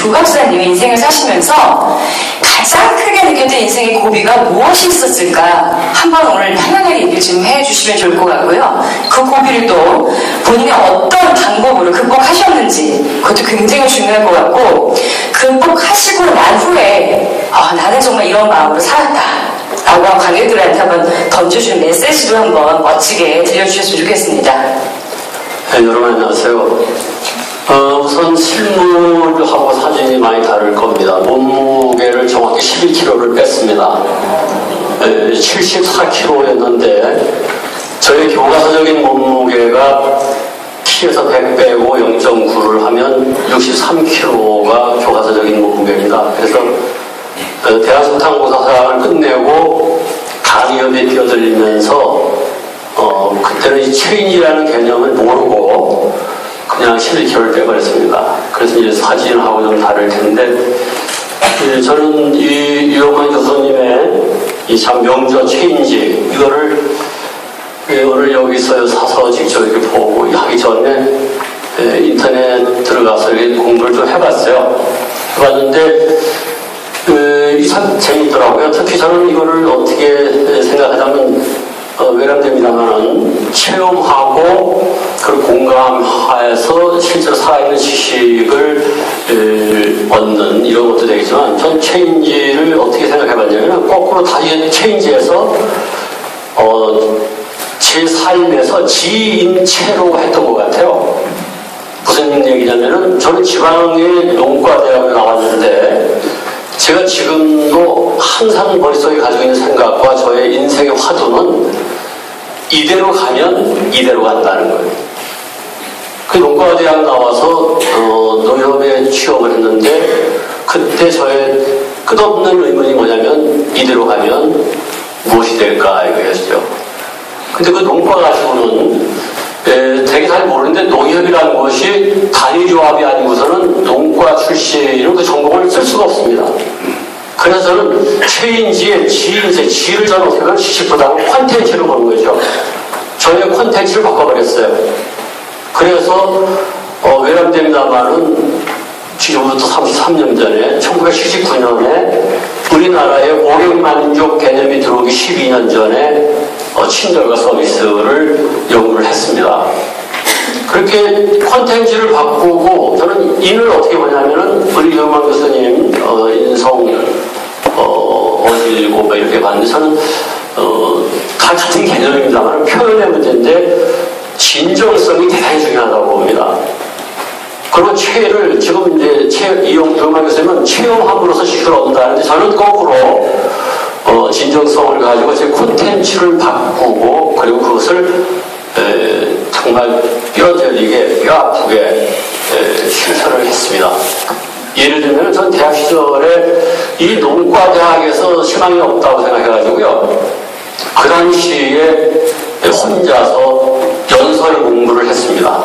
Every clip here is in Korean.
조 박사님의 인생을 사시면서 가장 크게 느꼈던 인생의 고비가 무엇이 있었을까 한번 오늘 편안하게 얘기를 좀 해주시면 좋을 것 같고요. 그 고비를 또 본인의 어떤 방법으로 극복하셨는지 그것도 굉장히 중요할 것 같고 극복하시고 난 후에 나는 정말 이런 마음으로 살았다 라고 관객들한테 한번 던져주는 메시지도 한번 멋지게 들려주셨으면 좋겠습니다. 네, 여러분 안녕하세요. 우선 실물하고 사진이 많이 다를 겁니다. 몸무게를 정확히 11kg를 뺐습니다. 74kg였는데 저의 교과서적인 몸무게가 키에서 100 빼고 0.9를 하면 63kg가 교과서적인 몸무게입니다. 그래서 대한성탄고사사를 끝내고 강의업에 뛰어들면서 그때는 이 체인이라는 개념을 모르고 그냥 11kg를 빼버렸습니다. 그래서 이제 사진하고 좀 다를 텐데, 저는 이 유영만 교수님의 이 참 명저 체인지, 이거를 여기서 사서 직접 이렇게 보고 하기 전에 인터넷 들어가서 공부를 좀 해봤어요. 해봤는데, 이 참 재밌더라고요. 특히 저는 이거를 어떻게 생각하자면, 외람됩니다만은 체험하고 그 공감해서 실제로 살아있는 지식을 얻는 이런 것도 되겠지만 전 체인지를 어떻게 생각해봤냐면 거꾸로 다시 체인지에서 제 삶에서 지인체로 했던 것 같아요. 무슨 얘기냐면은 저는 지방의 농과대학을 나왔는데 제가 지금도 항상 머릿속에 가지고 있는 생각과 저의 인생의 화두는 이대로 가면 이대로 간다는 거예요. 그 농과대학 나와서 농협에 취업을 했는데 그때 저의 끝없는 의문이 뭐냐면 이대로 가면 무엇이 될까 이거였죠. 근데 그 농과 가지고는 되게 잘 모르는데 농협이라는 것이 단위조합이 아니고서는 농과 출신은 그 전공을 쓸 수가 없습니다. 그래서 저는 체인지의 지를 저는 어떻게 보면 지식보다는 콘텐츠로 보는 거죠. 저의 콘텐츠를 바꿔버렸어요. 그래서 외람됩니다만은 지금부터 33년 전에 1979년에 우리나라의 오력만족 개념이 들어오기 12년 전에 친절과 서비스를 연구를 했습니다. 그렇게 콘텐츠를 바꾸고 저는 인을 어떻게 보냐면은 우리 유영만 교수님 인성 어디고 뭐 이렇게 봤는데 저는 다 같은 개념입니다만 표현의 문제인데 진정성이 대단히 중요하다고 봅니다. 그리고 체를 지금 이제 유영만 교수님은 체험함으로써 지식을 얻는다는데 저는 거꾸로 진정성을 가지고 제 콘텐츠를 바꾸고 그리고 그것을 정말 뼈저리게 뼈 아프게 실천을 했습니다. 예를 들면 전 대학 시절에 이 농과대학에서 희망이 없다고 생각해가지고요. 그 당시에 혼자서 연설 공부를 했습니다.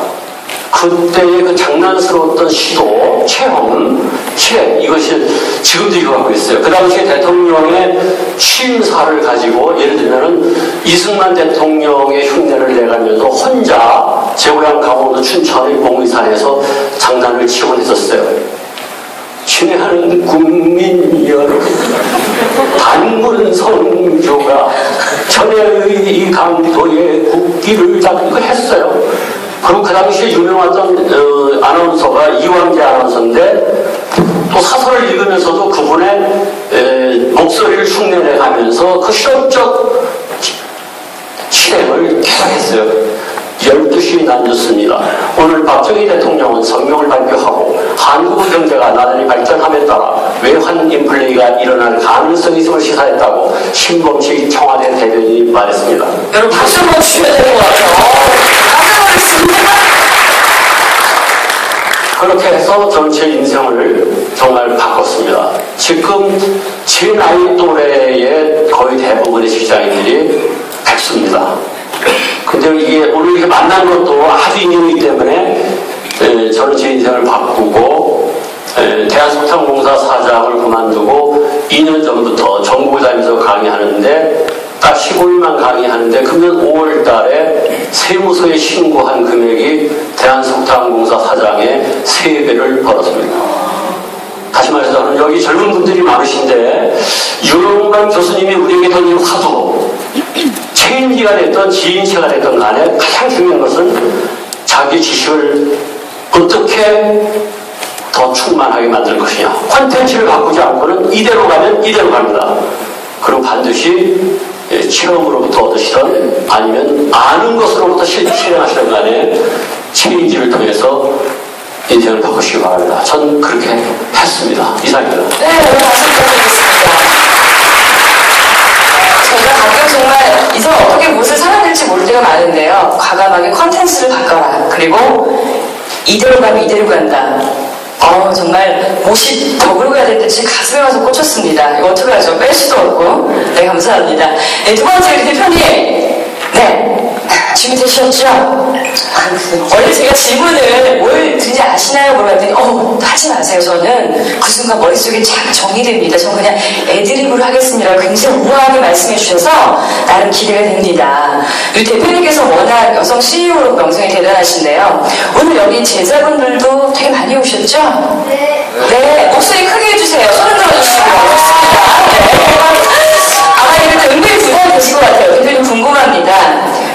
그때의 그 장난스러웠던 시도, 체험, 이것이 지금도 이거 갖고 있어요. 그 당시에 대통령의 취임사를 가지고 예를 들면은 이승만 대통령의 흉내를 내가면서 혼자 제 고향 강원도 춘천의 봉의산에서 장난을 치곤 했었어요. 친애하는 국민 여러분, 단군 성조가 천혜의 이 강도의 국기를 잡고 했어요. 그리고 그 당시에 유명했던 아나운서가 이광재 아나운서인데 또 사설을 읽으면서도 그분의 목소리를 흉내내가면서 그 실험적 실행을 계속했어요. 12시에 남겼습니다. 오늘 박정희 대통령은 성명을 발표하고 한국 경제가 나날이 발전함에 따라 외환 인플레이가 일어날 가능성이 있음을 시사했다고 신범식 청와대 대변인이 말했습니다. 여러분 박수 한번 주셔야 될 것 같아요. 그렇게 해서 저는 제 인생을 정말 바꿨습니다. 지금 제 나이 또래의 거의 대부분의 직장인들이 백수입니다. 근데 이게 오늘 이렇게 만난 것도 아주 인연이기 때문에 저는 제 인생을 바꾸고 대한성탄공사 사장을 그만두고 2년 전부터 전국을 다니면서 강의하는데 딱 15일만 강의하는데 금년 5월 달에 세무서에 신고한 금액이 대한성탄공사 사장의 3배를 벌었습니다. 것인데 유영관 교수님이 우리에게 던진 화두 체인지가 됐던 지인체가 됐던 간에 가장 중요한 것은 자기 지식을 어떻게 더 충만하게 만들 것이냐. 콘텐츠를 바꾸지 않고는 이대로 가면 이대로 갑니다. 그리고 반드시 체험으로부터 얻으시던 아니면 아는 것으로부터 실행하시던 간에 체인지를 통해서 인생을 바꾸시기 바랍니다. 전 그렇게 했습니다. 이상입니다. 네, 오늘 말씀 드리겠습니다. 제가 가끔 정말 이제 어떻게 무엇을 살아야 될지 모를 때가 많은데요. 과감하게 컨텐츠를 바꿔라. 그리고 이대로 가면 이대로 간다. 정말 못이 덕으로 가야 될 듯이 가슴에 와서 꽂혔습니다. 이거 어떡하죠? 뺄 수도 없고. 네, 감사합니다. 네, 두 번째 대표님. 네. 준비되셨죠? 원래 제가 질문을 뭘 드는지 아시나요? 물어봤더니 하지 마세요. 저는 그 순간 머릿속에 쫙 정리됩니다. 저는 그냥 애드립으로 하겠습니다. 굉장히 우아하게 말씀해 주셔서 나름 기대가 됩니다. 우리 대표님께서 워낙 여성 CEO로 명성이 대단하신데요. 오늘 여기 제자분들도 되게 많이 오셨죠? 네. 네, 목소리 크게 해주세요. 손을 들어주시고 좋습니다. 네. 아마 이렇게 굉장히 부담이 되실 것 같아요. 대표님 궁금합니다.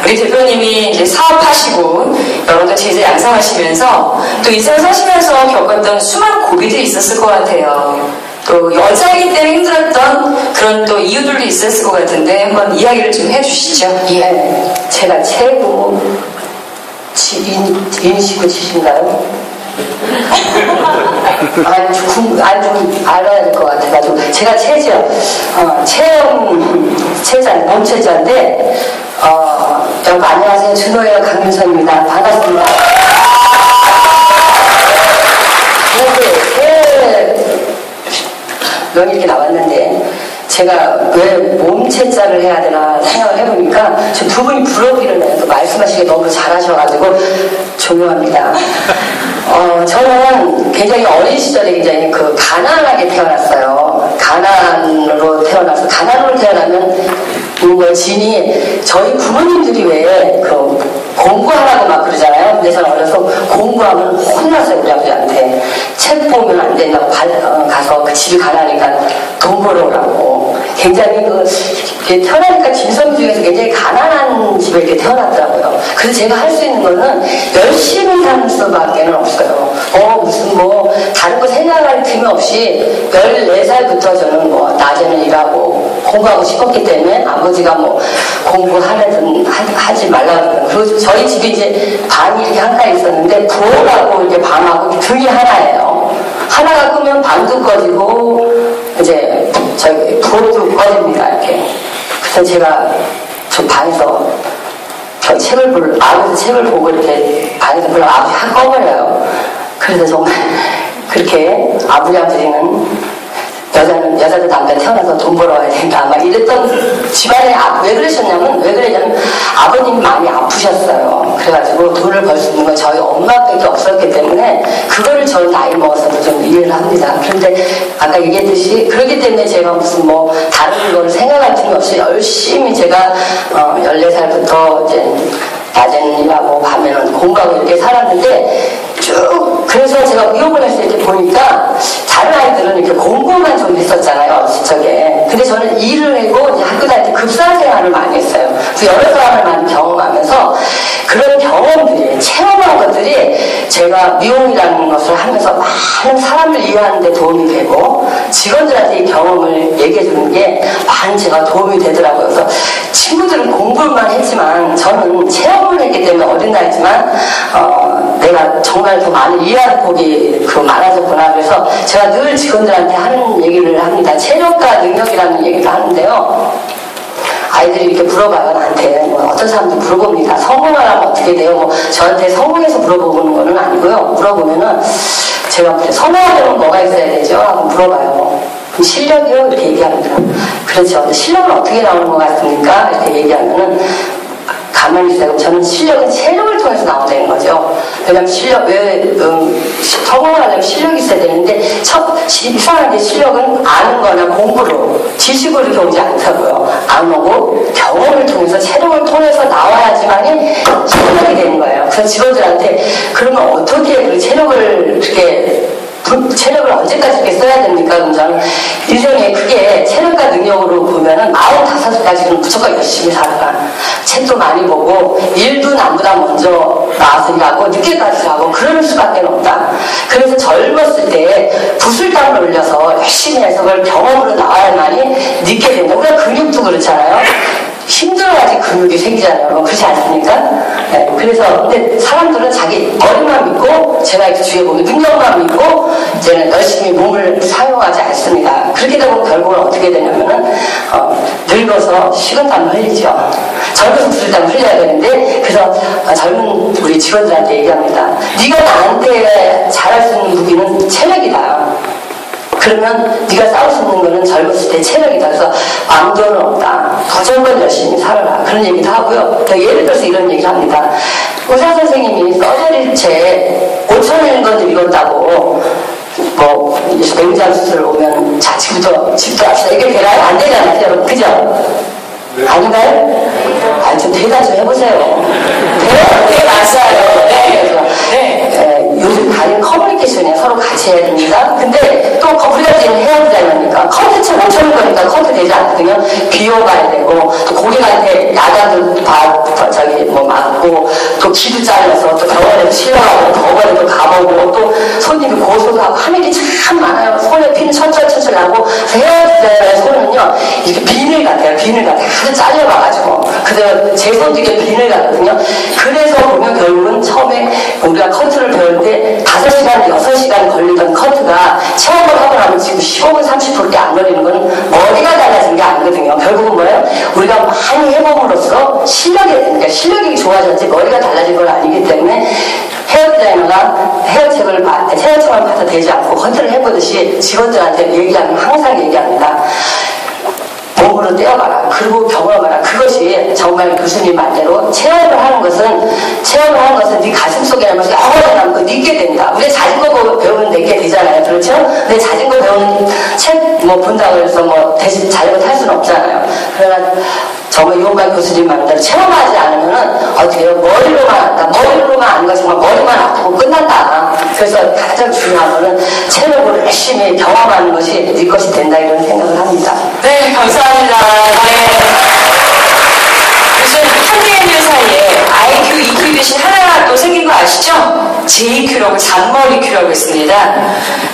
우리 대표님이 이제 사업하시고 여러분들 제자 양성하시면서 또 인생을 사시면서 겪었던 수많은 고비들이 있었을 것 같아요. 또 여자이기 때문에 힘들었던 그런 또 이유들도 있었을 것 같은데 한번 이야기를 좀 해주시죠. 예. 제가 최고 인식구치신가요? 좀 알아야 될 것 같아가지고 제가 몸체자인데 여러분 안녕하세요. 준호예요. 강윤선입니다. 반갑습니다. 명이 이렇게 나왔는데 제가 왜 몸체자를 해야 되나 생각을 해보니까 저 두 분이 부러우기는 해요. 말씀하시기 너무 잘하셔가지고 존경합니다. 저는 굉장히 어린 시절에 굉장히 가난하게 태어났어요. 가난으로 태어나면 진이 저희 부모님들이 왜 공부하라고 막 그러잖아요. 근데 저는 어려서 공부하면 혼났어요. 우리 아버지한테. 책 보면 안 된다고 가서 그 집이 가난하니까 돈 벌어오라고. 굉장히 태어나니까 진성중에서 굉장히 가난한 집에 이렇게 태어났더라고요. 그래서 제가 할 수 있는 거는 열심히 사는 수밖에는 없어요. 무슨 다른 거 생각할 틈이 없이 14살부터 저는 낮에는 일하고 공부하고 싶었기 때문에 아버지가 공부하려든 하지 말라고. 그리고 저희 집이 이제 방이 이렇게 한가에 있었는데 부엌하고 이렇게 방하고 등이 하나예요. 하나가 끄면 방도 꺼지고 이제 저기 부엌도 꺼집니다. 이렇게. 그래서 제가 저 방에서 아버지 책을 보고 이렇게 방에서 불러 아버지 확 꺼버려요. 그래서 정말 그렇게 아버지는 여자도 남자 태어나서 돈 벌어와야 된다. 막 이랬던 집안에 왜 그러냐면 아버님이 많이 아프셨어요. 그래가지고 돈을 벌 수 있는 건 저희 엄마밖에 없었기 때문에 그거를 저는 나이 먹어서도 좀 이해를 합니다. 그런데 아까 얘기했듯이 그렇기 때문에 제가 무슨 다른 걸 생각할 틈이 없이 열심히 제가 14살부터 이제 낮에는 일하고 밤에는 공부하고 이렇게 살았는데 쭉 그래서 제가 미용을 했을 때 보니까 다른 아이들은 이렇게 공부만 좀 했었잖아요. 어렸을 적에. 근데 저는 일을 하고 이제 학교 다닐 때 급사 생활을 많이 했어요. 그래서 여러 사람을 많이 경험하면서 그런 경험들이 체험한 것들이 제가 미용이라는 것을 하면서 많은 사람을 이해하는 데 도움이 되고 직원들한테 이 경험을 얘기해 주는 게 많은 제가 도움이 되더라고요. 그래서 친구들은 공부만 했지만 저는 체험을 했기 때문에 어린 나이지만 내가 정말 더 많이 이해하는 폭이 많아졌구나. 그래서 제가 늘 직원들한테 하는 얘기를 합니다. 체력과 능력이라는 얘기를 하는데요. 아이들이 이렇게 물어봐요. 나한테 어떤 사람들 물어봅니다. 성공하려면 어떻게 돼요? 저한테 성공해서 물어보는 거는 아니고요. 물어보면은 제가 성공하려면 뭐가 있어야 되죠? 하고 물어봐요. 그럼 실력이요? 이렇게 얘기합니다. 그렇죠. 근데 실력은 어떻게 나오는 것 같습니까? 이렇게 얘기하면은 가만히 있어요. 저는 실력은 체력을 통해서 나온다는 거죠. 왜냐면 성공을 하려면 실력이 있어야 되는데 이상하게 실력은 아는 거나 공부로 지식으로 이렇게 오지 않다고요. 안 오고 경험을 통해서 체력을 통해서 나와야지만이 실력이 되는 거예요. 그래서 직원들한테 그러면 어떻게 그 체력을 이렇게 체력을 언제까지 이렇게 써야 됩니까? 그럼 저는 인생에 크게 체력과 능력으로 보면은 45까지는 무조건 열심히 살아가. 책도 많이 보고, 일도 남보다 먼저 나와서 일하고, 늦게까지 하고, 그럴 수밖에 없다. 그래서 젊었을 때 구슬땀을 흘려서 열심히 해서 그걸 경험으로 나와야만이 늦게 된다. 우리가 근육도 그렇잖아요. 힘들어야지 근육이 생기잖아요. 그렇지 않습니까? 네, 그래서 근데 사람들은 자기 머리만 믿고 제가 이렇게 주위에 보면 능력만 믿고 이제는 열심히 몸을 사용하지 않습니다. 그렇게 되면 결국은 어떻게 되냐면은 늙어서 식은땀을 흘리죠. 젊어서 구슬땀을 흘려야 되는데 그래서 젊은 우리 직원들한테 얘기합니다. 네가 나한테 잘할 수 있는 무기는 체력이다. 그러면 네가 싸울 수 있는 거는 젊었을 때 체력이다. 그래서 왕도는 없다. 무조건 열심히 살아라. 그런 얘기도 하고요. 예를 들어서 이런 얘기를 합니다. 의사 선생님이 써저릴채 5,000권 읽었다고 뭐 맹장 수술 오면 자 지금부터 집도 합시다. 이게 되나요? 안 되잖아요. 여러분. 그죠? 아닌가요? 아, 좀 대답 좀 해보세요. 되게 맞아요. 네. 요즘 다른 커뮤니케이션에 서로 같이 해야 됩니다. 근데 또 우리가 지금 해야 되니까 컴퓨터 못 찾는 거니까 컴퓨터 되지 않거든요. 비워가야 되고 또 고객한테 야단도 맞고 또 기도 잘려서 또 병원에도 실려가고 법원에도 가보고 또 손님이 고소도 하고 하는 게 참 많아요. 손에 피는 철철철철 나고 헤어스타일의 손은요 이렇게 비늘 같아요. 비늘 같아요. 아주 잘려봐가지고 그래서 제 손도 이게 비늘 같거든요. 그래서 보면 결국은 처음에 우리가 커트를 배울 때 5시간, 6시간 걸리던 커트가 체험을 하고 나면 지금 15분, 30분밖에 안 걸리는 건 머리가 달라진 게 아니거든요. 결국은 뭐예요? 우리가 많이 해봄으로써 실력이 좋아졌지 머리가 달라진 건 아니기 때문에 헤어 디자이너가 헤어책을 봐도 되지 않고 커트를 해보듯이 직원들한테 항상 얘기합니다. 몸으로 떼어봐라. 그리고 경험해라. 그것이 정말 교수님 말대로 체험을 하는 것은 네 가슴 속에 남아서 영원히 남고 늦게 된다. 우리 자전거 배우면 늦게 되잖아요. 그렇죠? 근데 자전거 배우는 책 본다고 해서 대신 자전거 탈 수는 없잖아요. 그러나 정말 이원관 교수님 말대로 체험하지 않으면은 어떻게 해요? 머리로만 한다. 머리로만 하는 거 정말 머리만 아프고 끝난다. 그래서 가장 중요한 거는 체력으로 열심히 경험하는 것이 네 것이 된다 이런 생각을 합니다. 네, 감사합니다. 네. 요즘 현대인들 사이에 IQ, EQ 대신 하나 또 생긴 거 아시죠? JQ라고 잔머리 Q라고 있습니다.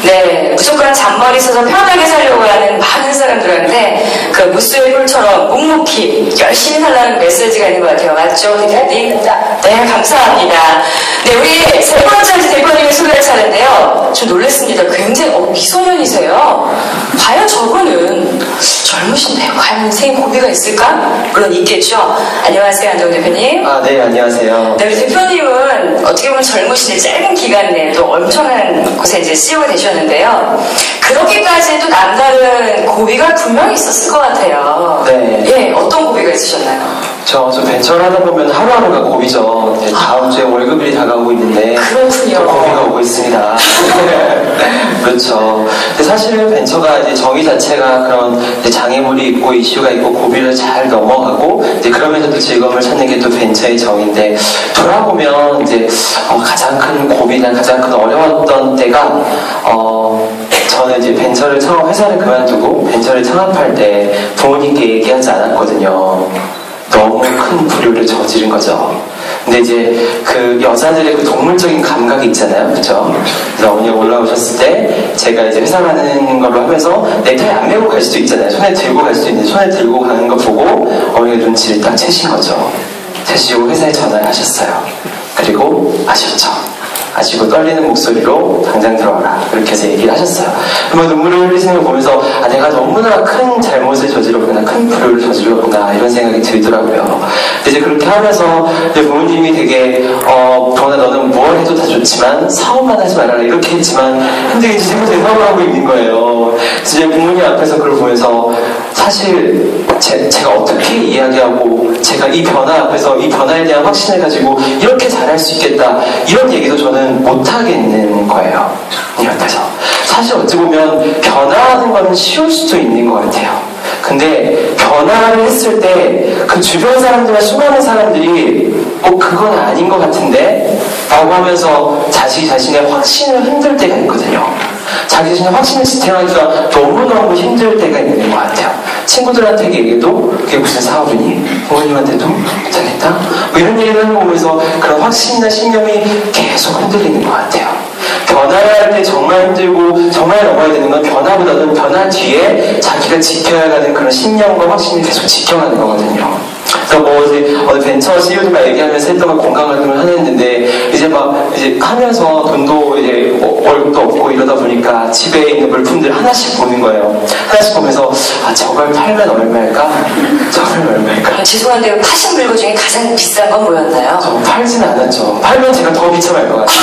네, 무조건 잔머리 써서 편하게 살려고 하는 많은 사람들한테 그 무수의 꿀처럼 묵묵히 열심히 살라는 메시지가 있는 것 같아요. 맞죠, 대표님? 네, 감사합니다. 네, 우리 세 번째 대표님을 소개할 차례인데요. 좀 놀랐습니다. 굉장히 미소년이세요. 과연 저분은 젊으신데 과연 인생에 고비가 있을까? 물론 있겠죠. 안녕하세요, 안정 대표님. 네, 안녕하세요. 네, 우리 대표님은 어떻게 보면 젊으신데 짧은 기간 내에 또 엄청난 곳에 이제 CEO가 되셨는데요. 그렇게까지도 남다른 고비가 분명히 있었을 것 같아요. 네. 예, 어떤 고비가 있으셨나요? 저 벤처를 하다 보면 하루하루가 고비죠. 네, 다음 주에 월급일이 다가오고 있는데 그렇군요. 또 고비가 오고 있습니다. 그렇죠. 근데 사실은 벤처가 이제 정의 자체가 그런 장애물이 있고 이슈가 있고 고비를 잘 넘어가고 이제 그러면서 또 즐거움을 찾는 게 또 벤처의 정의인데 돌아보면 이제 가장 큰 고비나 가장 큰 어려웠던 때가 저는 이제 벤처를 회사를 그만두고 벤처를 창업할 때 부모님께 얘기하지 않았거든요. 너무 큰 불효를 저지른 거죠. 근데 이제 그 여자들의 그 동물적인 감각이 있잖아요. 그죠? 그래서 어머니가 올라오셨을 때 제가 이제 회사 가는 걸로 하면서 넥타이 안 메고 갈 수도 있잖아요. 손에 들고 갈 수도 있는데 손에 들고 가는 거 보고 어머니가 눈치를 딱 채신 거죠. 채시고 회사에 전화를 하셨어요. 그리고 아셨죠. 아시고 떨리는 목소리로 당장 들어와라 그렇게 해서 얘기를 하셨어요. 그러면 눈물을 흘리시는 걸 보면서 내가 너무나 큰 잘못을 저질렀구나, 큰 불효를 저질렀구나 이런 생각이 들더라고요. 이제 그렇게 하면서 이제 부모님이 되게 동원아 너는 뭘 해도 다 좋지만 사업만 하지 말아라 이렇게 했지만 근데 이제 지금 사업을 하고 있는 거예요. 이제 부모님 앞에서 그걸 보면서 사실 제가 어떻게 이야기하고 제가 이 변화 앞에서 이 변화에 대한 확신을 가지고 이렇게 잘할 수 있겠다 이런 얘기도 저는 못하겠는 거예요. 이 앞에서. 사실 어찌 보면 변화하는 거는 쉬울 수도 있는 것 같아요. 근데 변화를 했을 때 그 주변 사람들과 수많은 사람들이 그건 아닌 것 같은데 라고 하면서 자신의 확신을 흔들 때가 있거든요. 자기 자신의 확신을 지탱하기가 너무너무 힘들 때가 있는 것 같아요. 친구들한테 얘기해도 그게 무슨 사업이니? 부모님한테도 못하겠다? 뭐 이런 얘기를 하는 거 보면서 그런 확신이나 신념이 계속 흔들리는 것 같아야 변화할 때 정말 힘들고 정말 넘어야 되는 건 변화보다는 변화 뒤에 자기가 지켜야 하는 그런 신념과 확신을 계속 지켜가는 거거든요. 그래서 뭐 어제 벤처 CEO들과 얘기하면서 했던 걸 공감을 하는데 이제 하면서 돈도 이제 월급도 없고 이러다 보니까 집에 있는 물품들 하나씩 보는 거예요. 하나씩 보면서 저걸 팔면 얼마일까? 저걸 얼마일까? 죄송한데 파신 물건 중에 가장 비싼 건 뭐였나요? 저 팔지는 않았죠. 팔면 제가 더 비참할 것 같아요.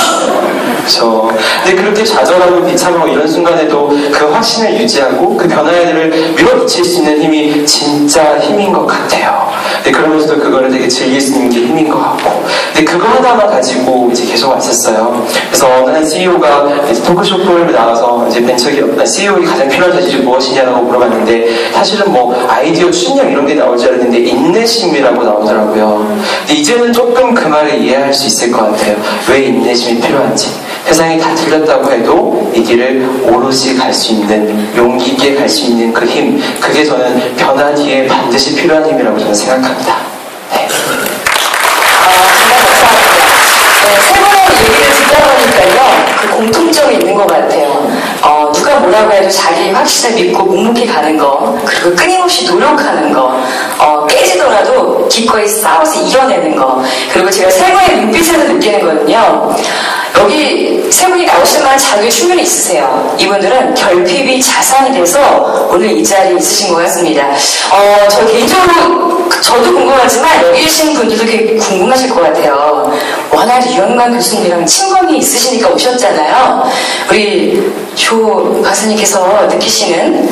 그렇죠. 근데 그렇게 좌절하고 비참하고 이런 순간에도 그 확신을 유지하고 그 변화를 밀어붙일 수 있는 힘이 진짜 힘인 것 같아요. 근데 그러면서도 그거를 되게 즐길 수 있는 게 힘인 것 같고. 근데 그거 하나만 가지고 이제 계속 왔었어요. 그래서 어느 한 CEO가 토크쇼 프로그램에 나와서 이제 벤처기업 CEO에게 가장 필요한 자질이 무엇이냐고 물어봤는데 사실은 뭐 아이디어 추진력 이런 게 나올 줄 알았는데 인내심이라고 나오더라고요. 근데 이제는 조금 그 말을 이해할 수 있을 것 같아요. 왜 인내심이 필요한지. 세상이 다 틀렸다고 해도 이 길을 오롯이 갈 수 있는 용기 있게 갈 수 있는 그 힘, 그게 저는 변화 뒤에 반드시 필요한 힘이라고 저는 생각합니다. 네. 정말 감사합니다. 네, 세 분의 얘기를 듣다 보니까요, 그 공통점이 있는 것 같아요. 누가 뭐라고 해도 자기 확신을 믿고 묵묵히 가는 거, 그리고 끊임없이 노력하는 거, 깨지더라도 기꺼이 싸워서 이겨내는 거, 그리고 제가 세 분의 눈빛에서 느끼는 거는요, 여기 세 분이 나오실 만한 자격이 충분히 있으세요. 이분들은 결핍이 자산이 돼서 오늘 이 자리에 있으신 것 같습니다. 저 개인적으로 저도 궁금하지만 여기 계신 분들도 되게 궁금하실 것 같아요. 워낙 유영만 교수님이랑 친분이 있으시니까 오셨잖아요. 우리 조 박사님께서 느끼시는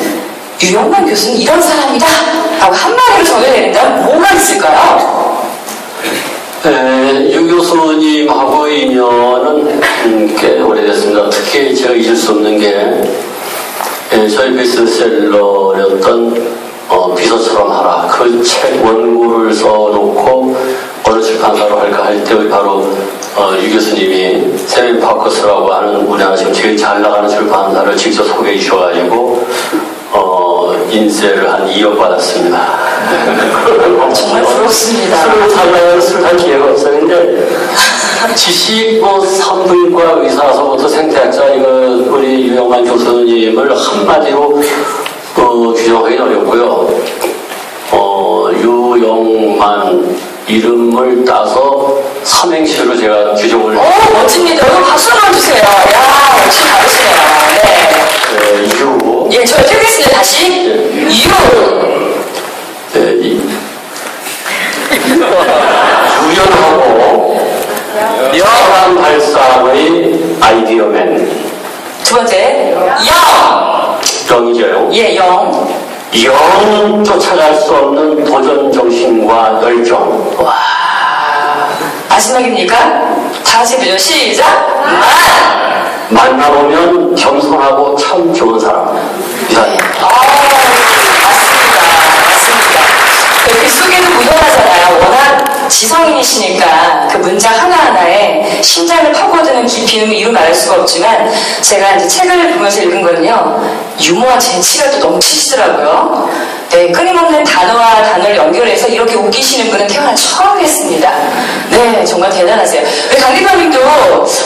유영만 교수는 이런 사람이다 라고 한마디로 정의내린다면 뭐가 있을까요? 유 교수님하고의 인연은 꽤 오래됐습니다. 특히 제가 잊을 수 없는 게 저희 베스트셀러였던 비서처럼 하라. 그 책 원고를 써놓고 어느 출판사로 할까 할 때 바로 유 교수님이 세븐 파커스라고 하는 우리나라 지금 제일 잘 나가는 출판사를 직접 소개해 주셔가지고 인쇄를 한 2억 받았습니다. 정말 부럽습니다. 술을 살라면 술할 기회가 없었는데 지식 산부인과 의사서부터 생태학자 우리 유영만 교수님을 한마디로 규정하기는 어렵고요. 유영만 이름을 따서 삼행시로 제가 규정을 멋집니다. 여러분 박수 한번 주세요. 야, 역시 다르시네요. 네. 유. 예, 저 해보겠습니다. 다시. 유. 유연하고 사람 발상의 아이디어맨. 두 번째. 영. 영이죠. 예, 영. 영 쫓아갈 수 없는 도전 정신과 열정. 와. 마지막입니까? 다 같이 해보죠. 시작. 만나보면 겸손하고 참 좋은 사람. 이사님. 맞습니다. 글 속에도 묻어나잖아요. 워낙 지성인이시니까 그 문장 하나하나에 심장을 파고드는 깊이는 이루 말할 수가 없지만 제가 이제 책을 보면서 읽은 거는요. 유머와 재치가 또 넘치시더라고요. 네, 끊임없는 단어와 단어를 연결해서 이렇게 웃기시는 분은 태어나 처음이었습니다. 네, 정말 대단하세요. 우리 강 대표님도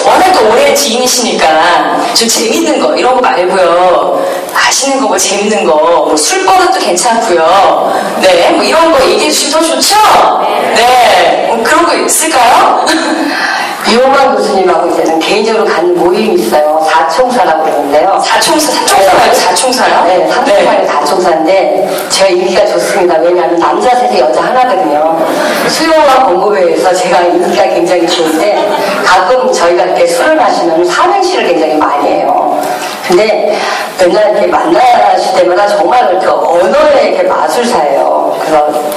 워낙 또 오랜 지인이시니까 좀 재밌는 거 이런 거 말고요. 아시는 거 뭐 재밌는 거, 뭐 술버릇도 괜찮고요. 네, 뭐 이런 거 얘기해 주시면 더 좋죠? 네, 뭐 그런 거 있을까요? 유영만 교수님하고 이제는 개인적으로 간 모임이 있어요. 사총사라고 그러는데요. 사총사 말고 사총사요? 네, 삼총사는 사총사인데 제가 인기가 좋습니다. 왜냐하면 남자 셋에 여자 하나거든요. 수요와 공급회에서 제가 인기가 굉장히 좋은데 가끔 저희가 이렇게 술을 마시면 삼행시를 굉장히 많이 해요. 근데 맨날 이렇게 만나실 때마다 정말 그 언어의 이렇게 마술사예요.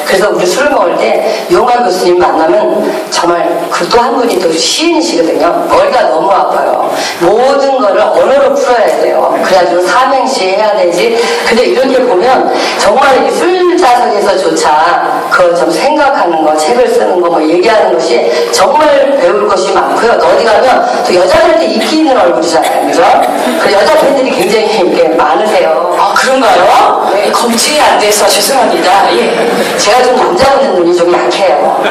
그래서 우리 술을 먹을 때 유영만 교수님 만나면 정말 그 또 한 분이 또 시인이시거든요. 머리가 너무 아파요. 모든 거를 언어로 풀어야 돼요. 그래가지고 삼행시 해야 되지. 근데 이렇게 보면 정말 이 술자석에서조차 그걸 좀 생각하는 거, 책을 쓰는 거, 뭐 얘기하는 것이 정말 배울 것이 많고요. 어디 가면 또 여자들한테 인기 있는 얼굴이잖아요. 그죠? 그 여자 팬들이 굉장히 많으세요. 아, 그런가요? 네. 검증이 안 돼서 죄송합니다. 예. 제가 좀 남자분들 눈이 좀 약해요.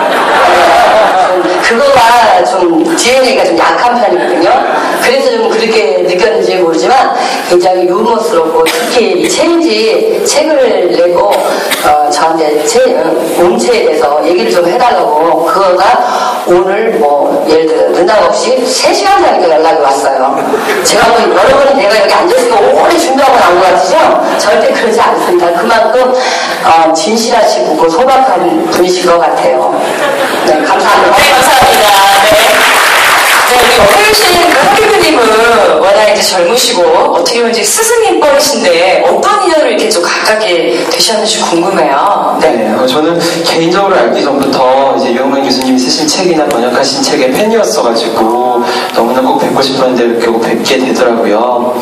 그거가 좀 DNA가 좀 약한 편이거든요. 그래서 좀 그렇게 느꼈는지 모르지만 굉장히 유머스럽고 특히 이 체인지 책을 내고 저한테 몸체에 대해서 얘기를 좀 해달라고 그거가 오늘 뭐 예를 들어 능력 없이 3시간 전에 연락이 왔어요. 제가 뭐 여러분이 내가 여기 앉아있으니까 오래 준비하고 나온 것 같으죠? 절대 그러지 않습니다. 그만큼 진실하시고 소박한 분이신 것 같아요. 네, 감사합니다. 네, 감사합니다. 네. 네, 우리 허유 씨는, 허유님은 워낙 이제 젊으시고, 어떻게 보면 이제 스승님 뻘이신데, 어떤 인연으로 이렇게 좀 가깝게 되셨는지 궁금해요. 네. 네, 저는 개인적으로 알기 전부터 이제 유영만 교수님이 쓰신 책이나 번역하신 책의 팬이었어가지고 너무나 꼭 뵙고 싶었는데 이렇게 꼭 뵙게 되더라고요.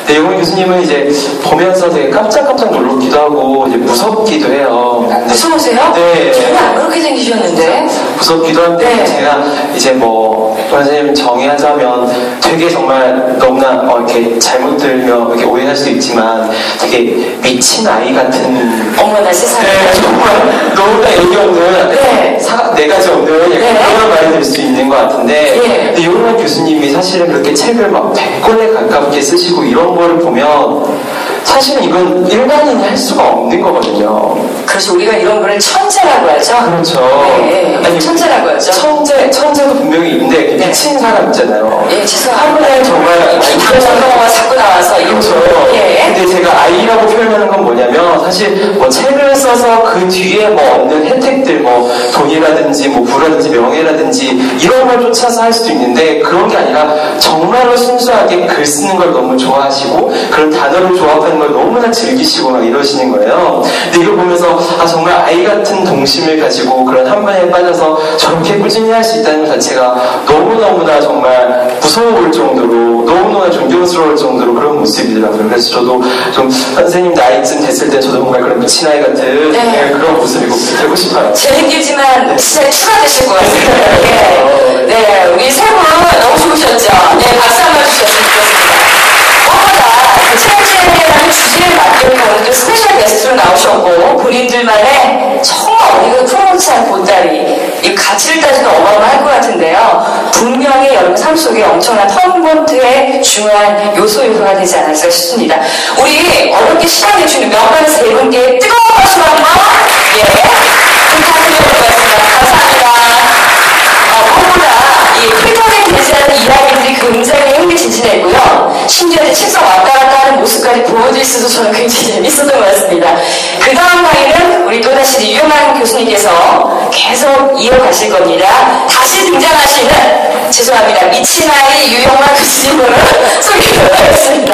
네, 유영만 교수님은 이제 보면서 되게 깜짝깜짝 놀랍기도 하고 이제 무섭기도 해요. 무서우세요? 네. 전혀 안 그렇게 생기셨는데. 무섭기도 한데 네. 제가 이제 뭐 선생님 정의하자면 되게 정말 너무나 이렇게 잘못 들며 이렇게 오해할 수 있지만 되게 미친 아이 같은 어머나 세상에. 네, 정말 너무나 애기 없는 네. 네 가지 없는 네. 그런 말이 될 수 있는 것 같은데 예. 근데 유영만 교수님이 사실은 그렇게 책을 막 100권에 가깝게 쓰시고 이런 거를 보면 사실은 이건 일반인이 할 수가 없는 거거든요. 그래서 우리가 이런 거를 천재라고 하죠. 그렇죠. 네, 아니, 천재라고 하죠. 천재도 분명히 있는데 네. 미친 사람 있잖아요. 예, 죄송합니다. 한 번에 정말 비탄 전동어가 자꾸 나와서 그렇죠. 예. 근데 제가 아이라고 표현하는 건 뭐냐면 사실 뭐 책을 써서 그 뒤에 뭐 얻는 혜택들 뭐 돈이라든지 뭐 부라든지 명예라든지 이런 걸 쫓아서 할 수도 있는데 그런 게 아니라 정말로 순수하게 글 쓰는 걸 너무 좋아하시고 그런 단어를 조합하는 걸 너무나 즐기시고 막 이러시는 거예요. 근데 이걸 보면서 아 정말 아이 같은 동심을 가지고 그런 한마디에 빠져서 저렇게 꾸준히 할 수 있다는 것 자체가 너무너무나 정말 무서울 정도로 너무너무 존경스러울 정도로 그런 모습이더라고요. 그래서 저도 좀 선생님 나이쯤 됐을 때 저도 뭔가 그런 미친 아이 같은 네. 그런 모습이 꼭 되고 싶어요. 재밌겠지만 진짜 추가되실 것 같습니다. 예. 네, 우리 세 분 너무 좋으셨죠? 네, 박수 한번 주셨으면 좋겠습니다. 무엇보다 그 체육시행이라는 주제를 맡기는 오늘 또 스페셜 게스트로 나오셨고 본인들만의 정말 우리가 프로모치한 보따리 이 가치를 따지면 어마어마할 것 같은데요. 분명히 여러분 삶 속에 엄청난 턴본트의 중요한 요소가 되지 않았을까 싶습니다. 우리 어렵게 시간내주는 명반 세 분께 뜨거운 박수 한번 예, 부탁드리도록 하겠습니다. 감사합니다. 무엇보다 이 필터링 되지 않은 이야기들이 굉장히 흥미진진했고요. 심지어 이제 책상 왔다 갔다 하는 모습까지 보여드릴 수도 저는 굉장히 재밌었던 것 같습니다. 그 다음 강의는 우리 또다시 유영만 교수님께서 계속 이어가실 겁니다. 다시 등장하시는 죄송합니다. 미친 아이 유영만 교수님으로 소개를 하겠습니다.